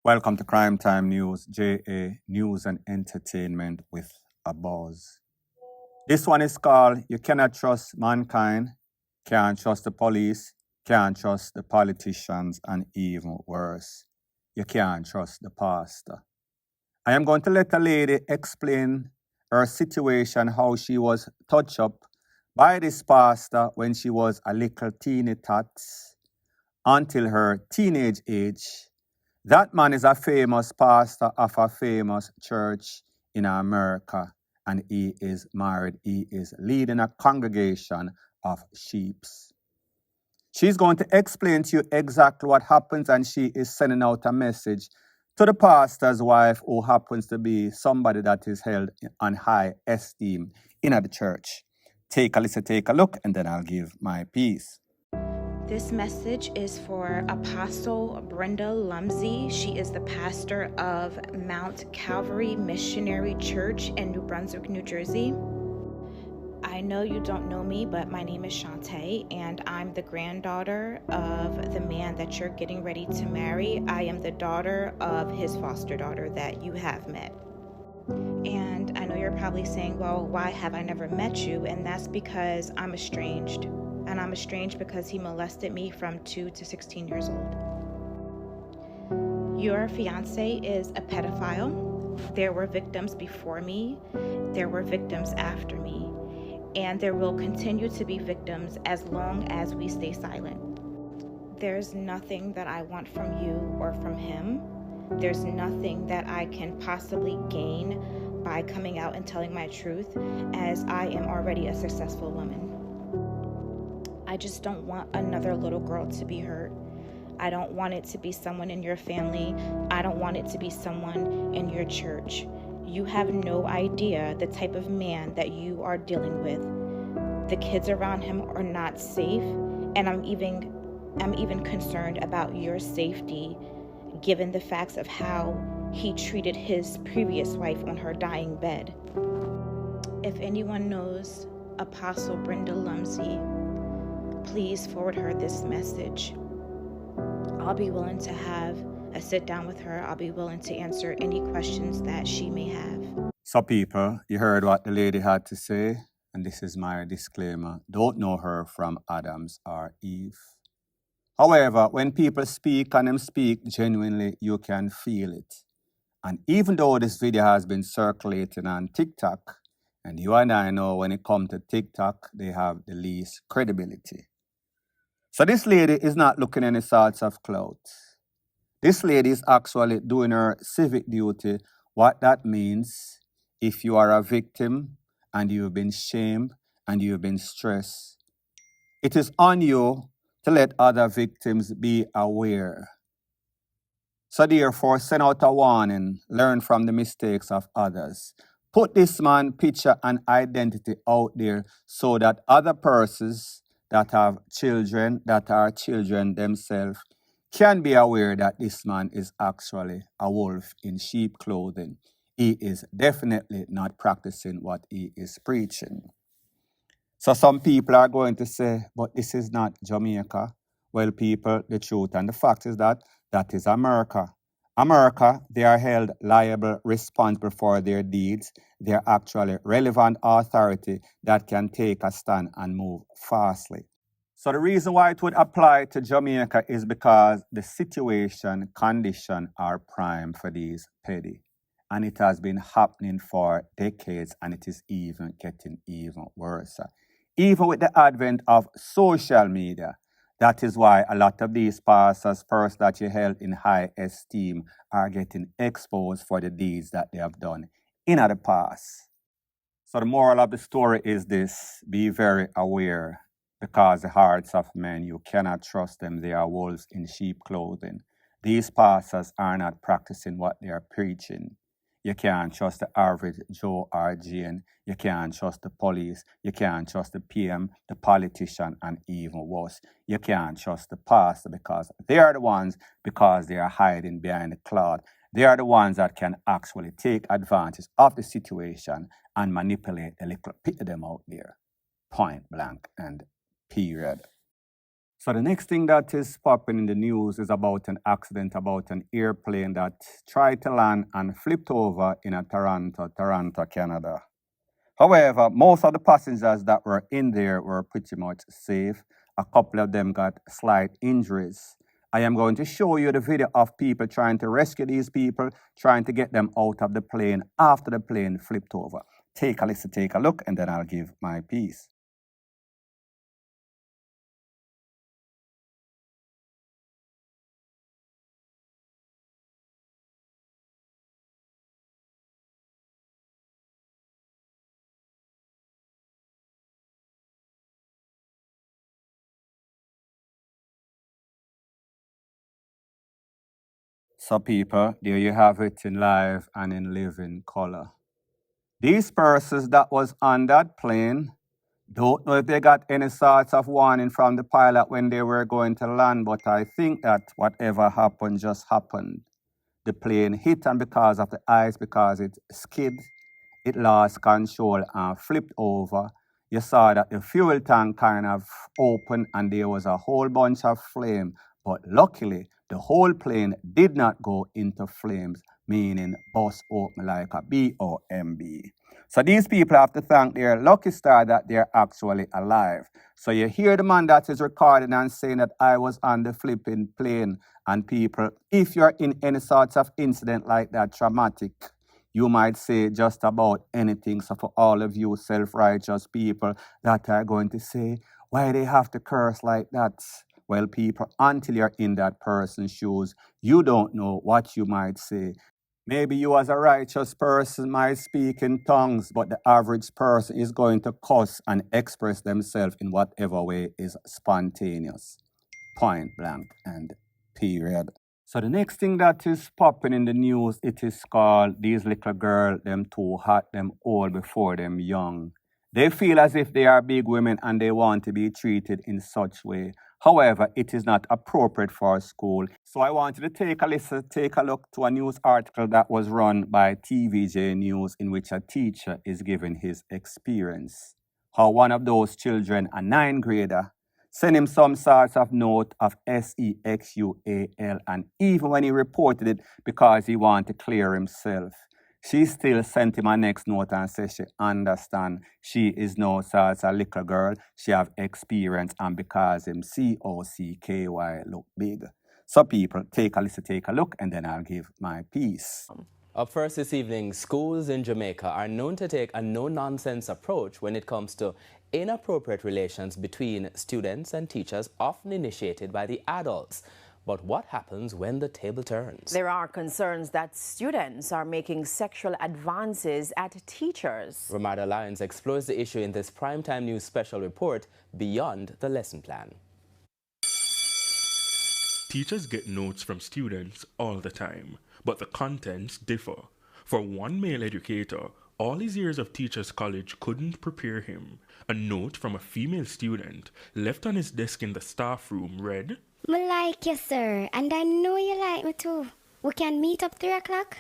Welcome to Crime Time News, JA News and Entertainment with a Buzz. This one is called You Cannot Trust Mankind, Can't Trust the Police, Can't Trust the Politicians, and even worse, you can't trust the pastor. I am going to let a lady explain her situation, how she was touched up by this pastor when she was a little teeny tot until her teenage age. That man is a famous pastor of a famous church in America, and he is married. He is leading a congregation of sheep. She's going to explain to you exactly what happens, and she is sending out a message to the pastor's wife, who happens to be somebody that is held on high esteem in the church. Take a listen, take a look, and then I'll give my piece. This message is for Apostle Brenda Lumsey. She is the pastor of Mount Calvary Missionary Church in New Brunswick, New Jersey. I know you don't know me, but my name is SHANTE, and I'm the granddaughter of the man that you're getting ready to marry. I am the daughter of his foster daughter that you have met. And I know you're probably saying, well, why have I never met you? And that's because I'm estranged. And I'm estranged because he molested me from 2 to 16 years old. Your fiance is a pedophile. There were victims before me. There were victims after me. And there will continue to be victims as long as we stay silent. There's nothing that I want from you or from him. There's nothing that I can possibly gain by coming out and telling my truth, as I am already a successful woman. I just don't want another little girl to be hurt. I don't want it to be someone in your family. I don't want it to be someone in your church. You have no idea the type of man that you are dealing with. The kids around him are not safe, and I'm even concerned about your safety, given the facts of how he treated his previous wife on her dying bed. If anyone knows Apostle Brenda Lumsey, please forward her this message. I'll be willing to have a sit down with her. I'll be willing to answer any questions that she may have. So, people, you heard what the lady had to say, and this is my disclaimer. Don't know her from Adams or Eve. However, when people speak and them speak genuinely, you can feel it. And even though this video has been circulating on TikTok, and you and I know when it comes to TikTok, they have the least credibility. So this lady is not looking any sorts of clout. This lady is actually doing her civic duty. What that means, if you are a victim and you've been shamed and you've been stressed, it is on you to let other victims be aware. So therefore, send out a warning, learn from the mistakes of others. Put this man's picture and identity out there so that other persons that have children, that are children themselves, can be aware that this man is actually a wolf in sheep clothing. He is definitely not practicing what he is preaching. So some people are going to say, but this is not Jamaica. Well, people, the truth and the fact is that is America. America, they are held liable, responsible for their deeds. They are actually relevant authority that can take a stand and move fastly. So the reason why it would apply to Jamaica is because the situation, condition are prime for these petty. And it has been happening for decades, and it is even getting even worse. Even with the advent of social media, that is why a lot of these pastors, persons that you held in high esteem, are getting exposed for the deeds that they have done in the past. So the moral of the story is this: be very aware, because the hearts of men, you cannot trust them. They are wolves in sheep clothing. These pastors are not practicing what they are preaching. You can't trust the average Joe or Jane. You can't trust the police. You can't trust the PM, the politician, and even worse, you can't trust the pastor, because they are the ones, because they are hiding behind the cloud. They are the ones that can actually take advantage of the situation and manipulate the little pit of them out there. Point blank and period. So the next thing that is popping in the news is about an accident about an airplane that tried to land and flipped over in Toronto, Canada. However, most of the passengers that were in there were pretty much safe. A couple of them got slight injuries. I am going to show you the video of people trying to rescue these people, trying to get them out of the plane after the plane flipped over. Take a listen, take a look, and then I'll give my piece. So people, there you have it in live and in living color. These persons that was on that plane, don't know if they got any sorts of warning from the pilot when they were going to land, but I think that whatever happened just happened. The plane hit, and because of the ice, because it skid, it lost control and flipped over. You saw that the fuel tank kind of opened and there was a whole bunch of flame. But luckily, the whole plane did not go into flames, meaning bust open like a BOMB. So these people have to thank their lucky star that they're actually alive. So you hear the man that is recording and saying that I was on the flipping plane. And people, if you're in any sorts of incident like that, traumatic, you might say just about anything. So for all of you self-righteous people that are going to say, why they have to curse like that? Well, people, until you're in that person's shoes, you don't know what you might say. Maybe you as a righteous person might speak in tongues, but the average person is going to cuss and express themselves in whatever way is spontaneous. Point blank and period. So the next thing that is popping in the news, it is called these little girls, them too hot, them old before them young. They feel as if they are big women and they want to be treated in such way. However, it is not appropriate for school. So I wanted to take a look to a news article that was run by TVJ News in which a teacher is giving his experience. How one of those children, a 9th grader, sent him some sorts of note of sexual, and even when he reported it because he wanted to clear himself, she still sent him a next note and said she understand she is no such a little girl, she have experience, and because him COCKY look big. So people, take a listen, take a look, and then I'll give my piece. Up first this evening, schools in Jamaica are known to take a no-nonsense approach when it comes to inappropriate relations between students and teachers, often initiated by the adults. But what happens when the table turns? There are concerns that students are making sexual advances at teachers. Ramada Lyons explores the issue in this Primetime News special report, Beyond the Lesson Plan. Teachers get notes from students all the time, but the contents differ. For one male educator, all his years of teacher's college couldn't prepare him. A note from a female student left on his desk in the staff room read, "Me like you, sir, and I know you like me too. We can meet up 3 o'clock?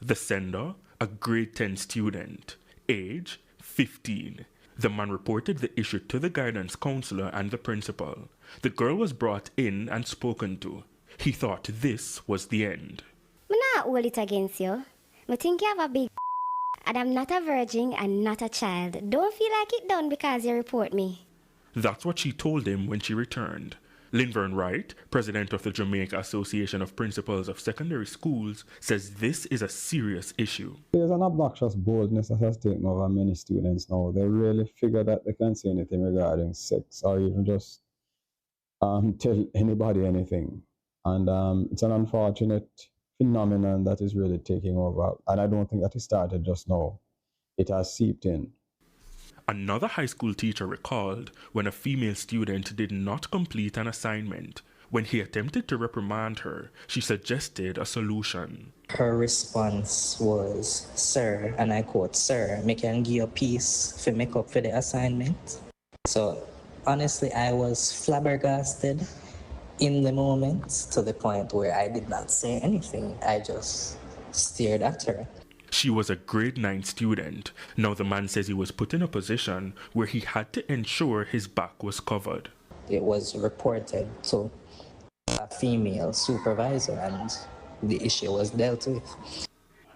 The sender, a grade 10 student, age 15. The man reported the issue to the guidance counselor and the principal. The girl was brought in and spoken to. He thought this was the end. Me not hold it against you. Me think you have a big and I'm not a virgin and not a child. Don't feel like it done because you report me." That's what she told him when she returned. Linvern Wright, president of the Jamaica Association of Principals of Secondary Schools, says this is a serious issue. There's an obnoxious boldness that has taken over many students now. They really figure that they can say anything regarding sex or even just tell anybody anything. And it's an unfortunate phenomenon that is really taking over. And I don't think that it started just now. It has seeped in. Another high school teacher recalled when a female student did not complete an assignment. When he attempted to reprimand her, she suggested a solution. Her response was, "Sir," and I quote, "Sir, me can give you a piece for make up for the assignment." So honestly, I was flabbergasted in the moment to the point where I did not say anything. I just stared at her. She was a grade 9 student. Now the man says he was put in a position where he had to ensure his back was covered. it was reported to a female supervisor and the issue was dealt with.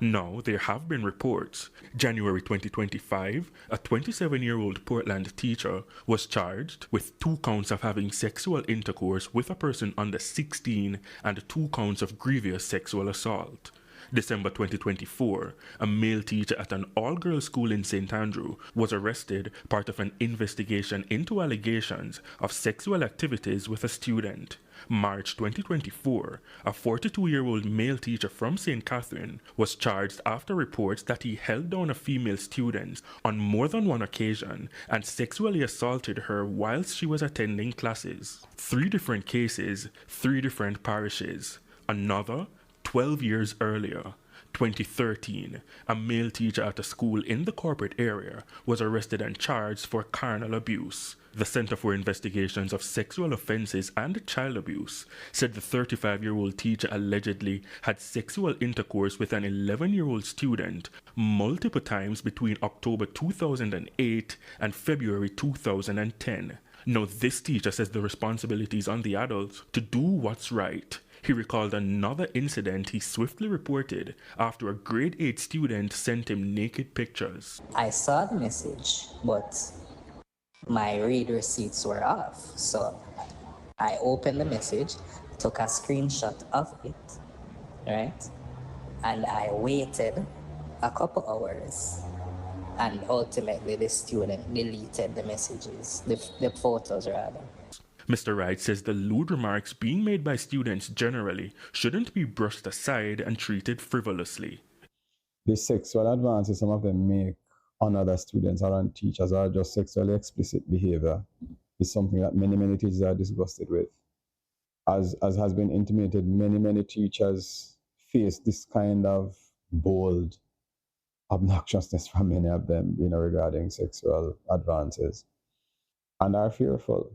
Now, there have been reports. January 2025, a 27-year-old Portland teacher was charged with 2 counts of having sexual intercourse with a person under 16 and 2 counts of grievous sexual assault. December 2024, a male teacher at an all-girls school in St. Andrew was arrested, part of an investigation into allegations of sexual activities with a student. March 2024, a 42-year-old male teacher from St. Catherine was charged after reports that he held down a female student on more than one occasion and sexually assaulted her whilst she was attending classes. 3 different cases, 3 different parishes. Another, 12 years earlier, 2013, a male teacher at a school in the corporate area was arrested and charged for carnal abuse. The Center for Investigations of Sexual Offenses and Child Abuse said the 35-year-old teacher allegedly had sexual intercourse with an 11-year-old student multiple times between October 2008 and February 2010. Now, this teacher says the responsibility is on the adults to do what's right. He recalled another incident he swiftly reported after a grade 8 student sent him naked pictures. I saw the message, but my read receipts were off. So I opened the message, took a screenshot of it, right? And I waited a couple hours. And ultimately, the student deleted the messages, the photos rather. Mr. Wright says the lewd remarks being made by students generally shouldn't be brushed aside and treated frivolously. The sexual advances some of them make on other students or on teachers or just sexually explicit behavior is something that many teachers are disgusted with. As has been intimated, many teachers face this kind of bold obnoxiousness from many of them, regarding sexual advances, and are fearful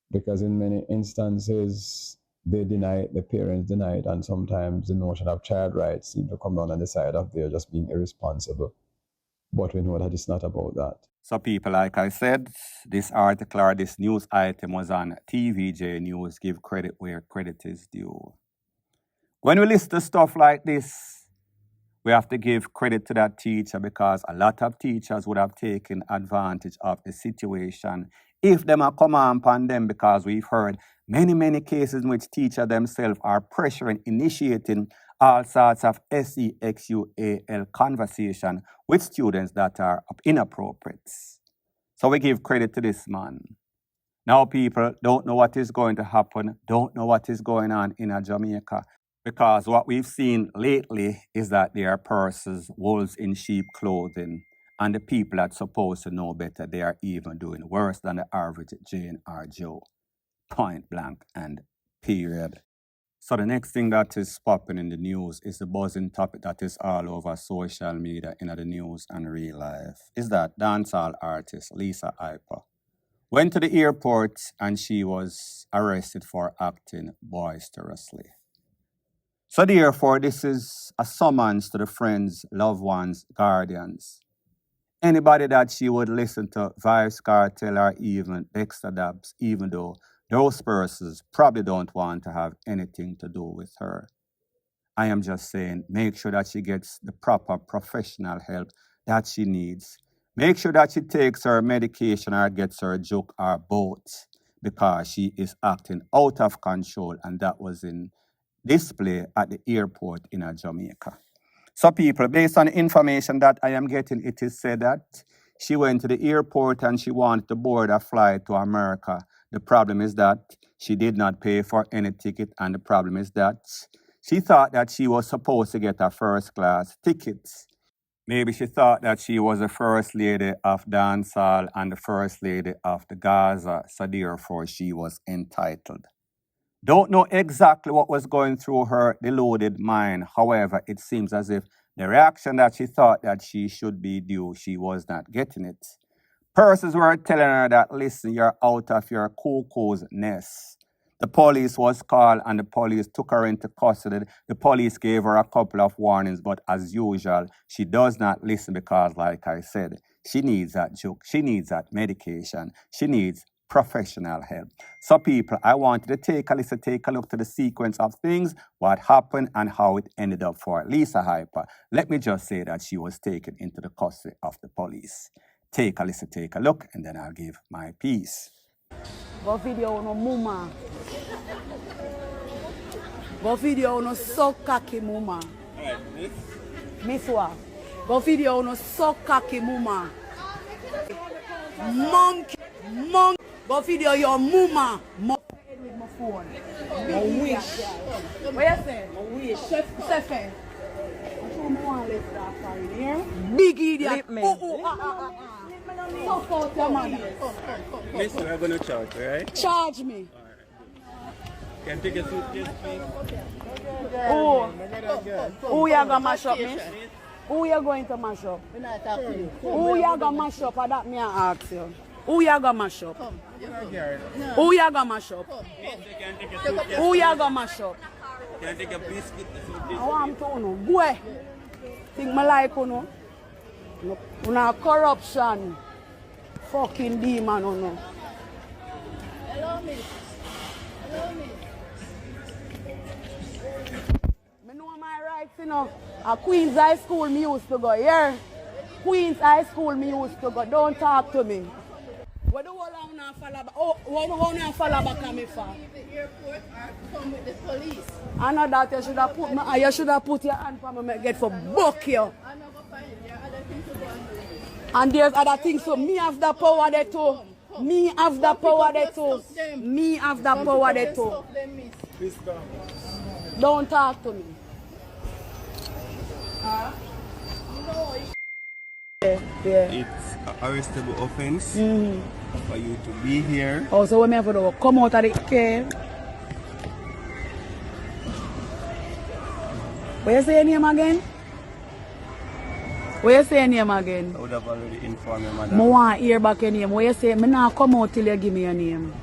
because in many instances they deny it, the parents deny it, and sometimes the notion of child rights seem to come down on the side of they're just being irresponsible. But we know that it's not about that. So people, like I said, this article or this news item was on TVJ News. Give credit where credit is due. When we list the stuff like this, we have to give credit to that teacher because a lot of teachers would have taken advantage of the situation if them are come upon them, because we've heard many cases in which teachers themselves are pressuring, initiating all sorts of sexual conversation with students that are inappropriate. So we give credit to this man. Now people don't know what is going to happen, don't know what is going on in Jamaica, because what we've seen lately is that there are persons, wolves in sheep clothing, and the people that supposed to know better, they are even doing worse than the average Jane or Joe. Point blank and period. So the next thing that is popping in the news is the buzzing topic that is all over social media, in the news and real life, is that dancehall artist Lisa Hyper went to the airport and she was arrested for acting boisterously. So therefore, this is a summons to the friends, loved ones, guardians. Anybody that she would listen to, Vibes Cartel or even Dexter Dabs, even though those persons probably don't want to have anything to do with her. I am just saying, make sure that she gets the proper professional help that she needs. Make sure that she takes her medication or gets her juke or both, because she is acting out of control, and that was in display at the airport in Jamaica. So people, based on the information that I am getting, it is said that she went to the airport and she wanted to board a flight to America. The problem is that she did not pay for any ticket, and the problem is that she thought that she was supposed to get a first class ticket. Maybe she thought that she was the first lady of dancehall and the first lady of the Gaza, so therefore she was entitled. Don't know exactly what was going through her deluded mind. However, it seems as if the reaction that she thought that she should be due, she was not getting it. Persons were telling her that, listen, you're out of your cuckoo's nest. The police was called and the police took her into custody. The police gave her a couple of warnings, but as usual, she does not listen because, like I said, she needs that juke, she needs that medication, she needs professional help. So people, I wanted to take a look to the sequence of things, what happened and how it ended up for Lisa Hyper. Let me just say that she was taken into the custody of the police. Take a look, and then I'll give my piece. Go video no muma. Go video no so kaki muma. Miss what? Go video no so kaki muma. Monkey. Go video your muma. With my phone. I wish. What you say? I wish. Sefe. Big idiot. Fuck out your man. Listen, I'm gonna charge, alright? Charge me. Can I take a suitcase, please? Who you gonna mash up, miss? Who you going to mash up? Who you gonna mash up? That me I ask you. Who you gonna mash up? Who you gonna mash up? Who you gonna mash up? Can I take a biscuit? I want to know. Boy, think me like you know. Una corruption. Fucking demon, you know. Hello, miss. I know my rights, you know. At Queen's High School, me used to go, yeah? Queen's High School, me used to go. Don't talk to me. What do you want to follow back? Oh, what do you want to follow back at me for? Leave the airport or come with the police. I know that you should have put your hand for me get for buck you. I never find it. There are other things to go and do. And there's other things, so me have the power there too. Me have the power there too. Me have the power there too. Don't talk to me. Yeah. It's an arrestable offense for you to be here. Oh, so what me have to do? Come out of the cave. What you say your name again? What you say your name again? I would have already informed you, madam. I want to hear back your name. What you say? I not come out till you give me your name.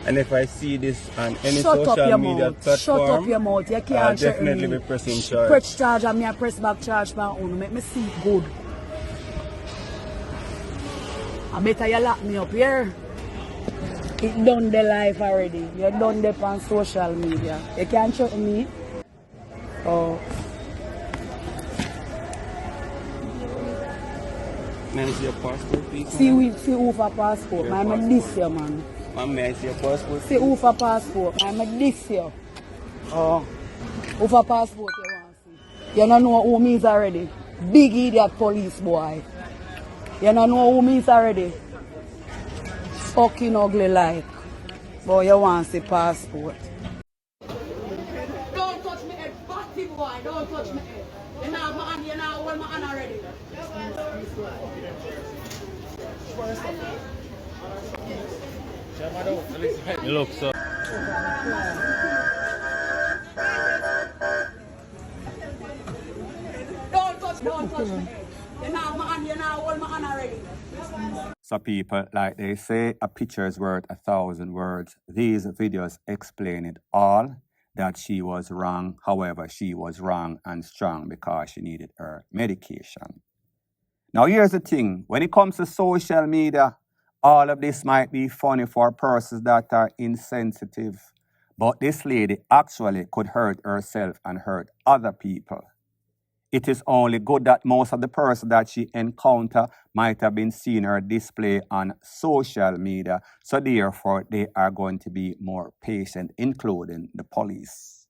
And if I see this on any Shut up social your media mouth. platform, Shut up your mouth. You I'll can't definitely me. be pressing charge. Press charge and me a press back charge my own. Make me see it good. I better you lock me up here. It done the life already. You done the on social media. You can't show me. Oh. May I see your passport, please? See who for passport. I'm this year, man. Ma'am, may I see your passport? See who for passport. I'm this year. Oh. Who for passport you want to see? You don't know who me is already. Big idiot police boy. You don't know who me is already. Fucking ugly like. But you want to see passport. Don't touch me head, batty boy. Don't touch me head. You know my hand, you know hold my hand already. You look so. Don't touch me. You know my hand, you know hold my hand already. So people, like they say, a picture is worth 1,000 words. These videos explain it all, that she was wrong. However, she was wrong and strong because she needed her medication. Now, here's the thing. When it comes to social media, all of this might be funny for persons that are insensitive. But this lady actually could hurt herself and hurt other people. It is only good that most of the persons that she encountered might have been seeing her display on social media. So therefore, they are going to be more patient, including the police.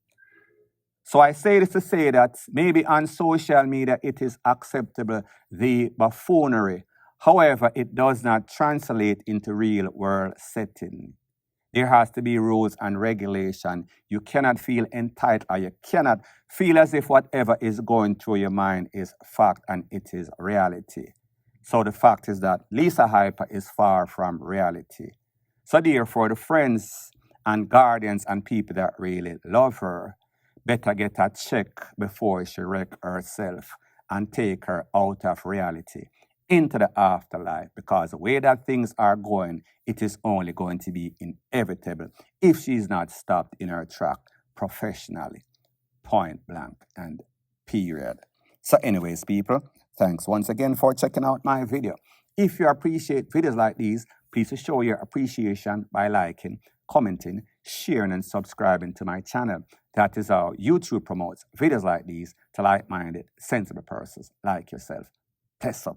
So I say this to say that maybe on social media it is acceptable, the buffoonery. However, it does not translate into real world setting. There has to be rules and regulation. You cannot feel entitled, or you cannot feel as if whatever is going through your mind is fact and it is reality. So the fact is that Lisa Hyper is far from reality. So therefore, the friends and guardians and people that really love her better get a check before she wreck herself and take her out of reality into the afterlife, because the way that things are going, it is only going to be inevitable if she's not stopped in her track professionally, point blank and period. So anyways, people, thanks once again for checking out my video. If you appreciate videos like these, please show your appreciation by liking, commenting, sharing, and subscribing to my channel. That is how YouTube promotes videos like these to like-minded, sensible persons like yourself. Peace up.